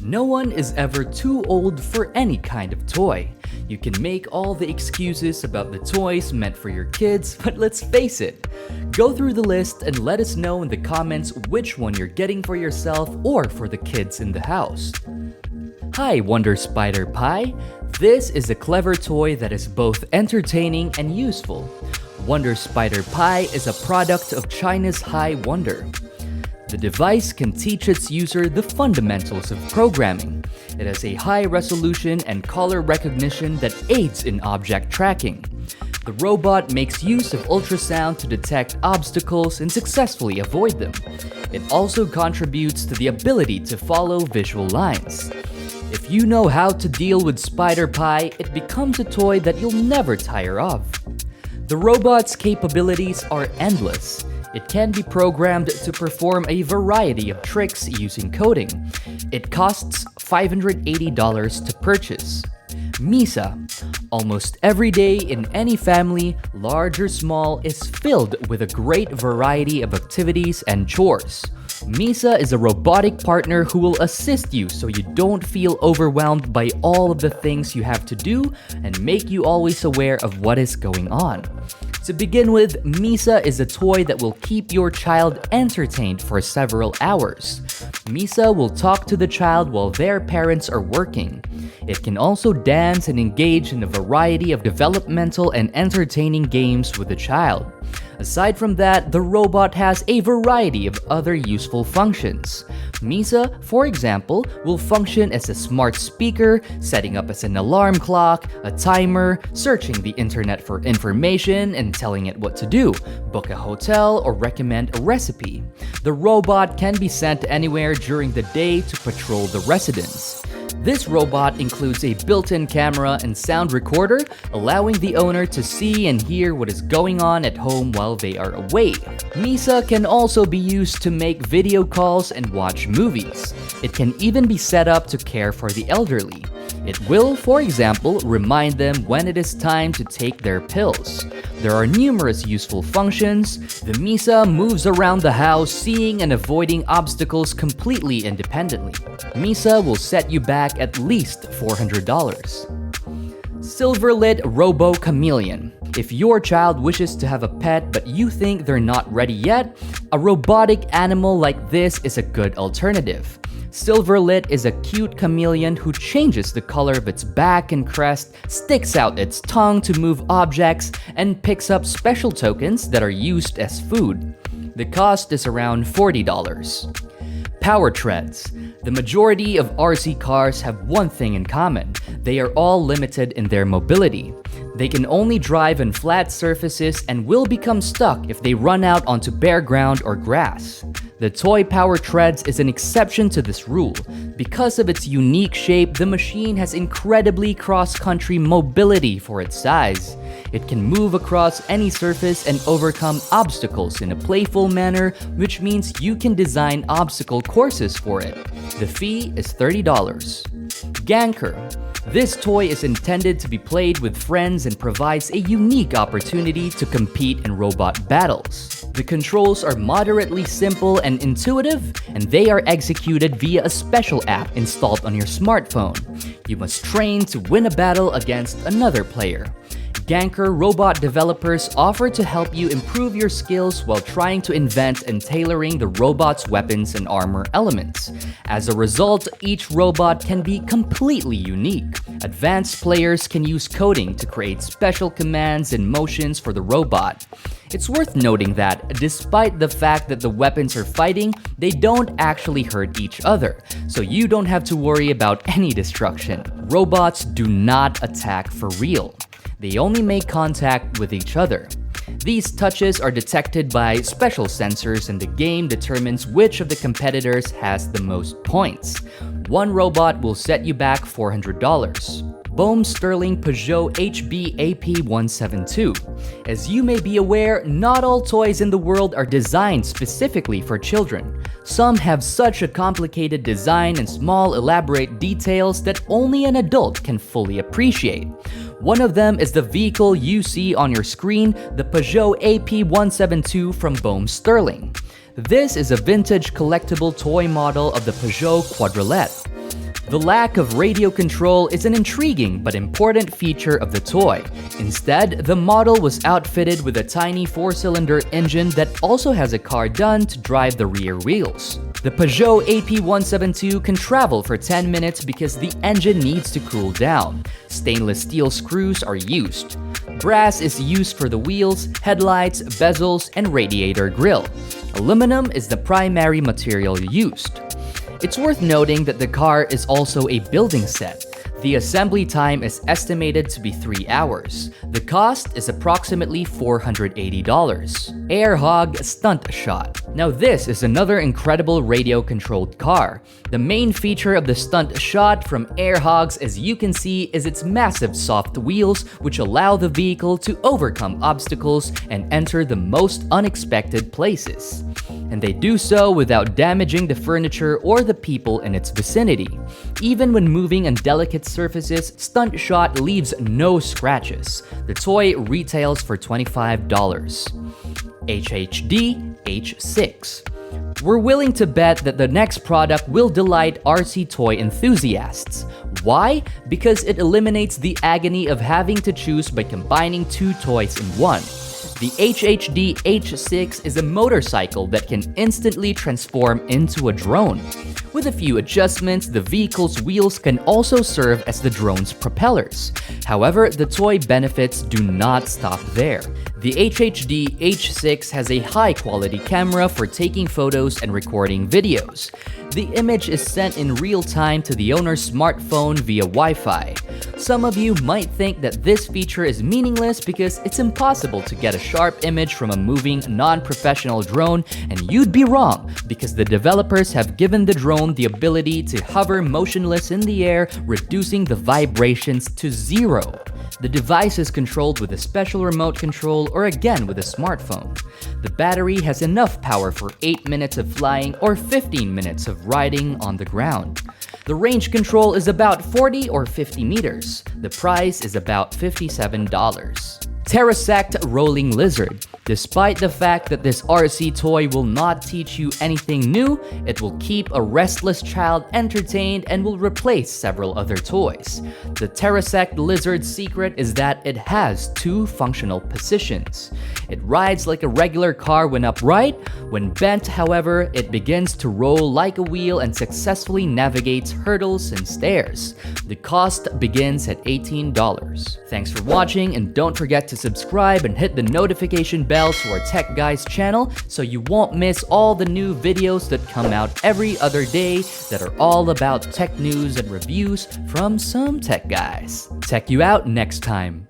No one is ever too old for any kind of toy. You can make all the excuses about the toys meant for your kids, but let's face it. Go through the list and let us know in the comments which one you're getting for yourself or for the kids in the house. Hi, Wonder Spider Pie. This is a clever toy that is both entertaining and useful. Wonder Spider Pie is a product of China's Hi Wonder. The device can teach its user the fundamentals of programming. It has a high resolution and color recognition that aids in object tracking. The robot makes use of ultrasound to detect obstacles and successfully avoid them. It also contributes to the ability to follow visual lines. If you know how to deal with Spider Pie, it becomes a toy that you'll never tire of. The robot's capabilities are endless. It can be programmed to perform a variety of tricks using coding. It costs $580 to purchase. Misa. Almost every day in any family, large or small, is filled with a great variety of activities and chores. Misa is a robotic partner who will assist you so you don't feel overwhelmed by all of the things you have to do and make you always aware of what is going on. To begin with, Misa is a toy that will keep your child entertained for several hours. Misa will talk to the child while their parents are working. It can also dance and engage in a variety of developmental and entertaining games with the child. Aside from that, the robot has a variety of other useful functions. Misa, for example, will function as a smart speaker, setting up as an alarm clock, a timer, searching the internet for information and telling it what to do, book a hotel, or recommend a recipe. The robot can be sent anywhere during the day to patrol the residence. This robot includes a built-in camera and sound recorder, allowing the owner to see and hear what is going on at home while they are away. Misa can also be used to make video calls and watch movies. It can even be set up to care for the elderly. It will, for example, remind them when it is time to take their pills. There are numerous useful functions. The Misa moves around the house, seeing and avoiding obstacles completely independently. Misa will set you back at least $400. Silverlit Robo Chameleon. If your child wishes to have a pet but you think they're not ready yet, a robotic animal like this is a good alternative. Silverlit is a cute chameleon who changes the color of its back and crest, sticks out its tongue to move objects, and picks up special tokens that are used as food. The cost is around $40. Power Treads. The majority of RC cars have one thing in common. They are all limited in their mobility. They can only drive on flat surfaces and will become stuck if they run out onto bare ground or grass. The toy Power Treads is an exception to this rule. Because of its unique shape, the machine has incredibly cross-country mobility for its size. It can move across any surface and overcome obstacles in a playful manner, which means you can design obstacle courses for it. The fee is $30. Ganker. This toy is intended to be played with friends and provides a unique opportunity to compete in robot battles. The controls are moderately simple and intuitive, and they are executed via a special app installed on your smartphone. You must train to win a battle against another player. Ganker robot developers offer to help you improve your skills while trying to invent and tailoring the robot's weapons and armor elements. As a result, each robot can be completely unique. Advanced players can use coding to create special commands and motions for the robot. It's worth noting that, despite the fact that the weapons are fighting, they don't actually hurt each other, so you don't have to worry about any destruction. Robots do not attack for real. They only make contact with each other. These touches are detected by special sensors, and the game determines which of the competitors has the most points. One robot will set you back $400. Bohm Sterling Peugeot HB AP172. As you may be aware, not all toys in the world are designed specifically for children. Some have such a complicated design and small elaborate details that only an adult can fully appreciate. One of them is the vehicle you see on your screen, the Peugeot AP172 from Bohm Sterling. This is a vintage collectible toy model of the Peugeot Quadrolette. The lack of radio control is an intriguing but important feature of the toy. Instead, the model was outfitted with a tiny 4-cylinder engine that also has a cardan to drive the rear wheels. The Peugeot AP172 can travel for 10 minutes because the engine needs to cool down. Stainless steel screws are used. Brass is used for the wheels, headlights, bezels, and radiator grille. Aluminum is the primary material used. It's worth noting that the car is also a building set. The assembly time is estimated to be 3 hours. The cost is approximately $480. Airhog Stunt Shot. Now this is another incredible radio-controlled car. The main feature of the Stunt Shot from Airhogs, as you can see, is its massive soft wheels, which allow the vehicle to overcome obstacles and enter the most unexpected places. And they do so without damaging the furniture or the people in its vicinity. Even when moving on delicate surfaces, Stunt Shot leaves no scratches. The toy retails for $25. HHD H6. We're willing to bet that the next product will delight RC toy enthusiasts. Why? Because it eliminates the agony of having to choose by combining two toys in one. The HHD H6 is a motorcycle that can instantly transform into a drone. With a few adjustments, the vehicle's wheels can also serve as the drone's propellers. However, the toy benefits do not stop there. The HHD H6 has a high-quality camera for taking photos and recording videos. The image is sent in real time to the owner's smartphone via Wi-Fi. Some of you might think that this feature is meaningless because it's impossible to get a sharp image from a moving, non-professional drone, and you'd be wrong because the developers have given the drone the ability to hover motionless in the air, reducing the vibrations to 0. The device is controlled with a special remote control or again with a smartphone. The battery has enough power for 8 minutes of flying or 15 minutes of riding on the ground. The range control is about 40 or 50 meters. The price is about $57. Terrasect Rolling Lizard. Despite the fact that this RC toy will not teach you anything new, it will keep a restless child entertained and will replace several other toys. The Terrasect Lizard's secret is that it has 2 functional positions. It rides like a regular car when upright. When bent, however, it begins to roll like a wheel and successfully navigates hurdles and stairs. The cost begins at $18. Thanks for watching, and don't forget to subscribe and hit the notification bell to our Tech Guys channel so you won't miss all the new videos that come out every other day that are all about tech news and reviews from some tech guys. Check you out next time.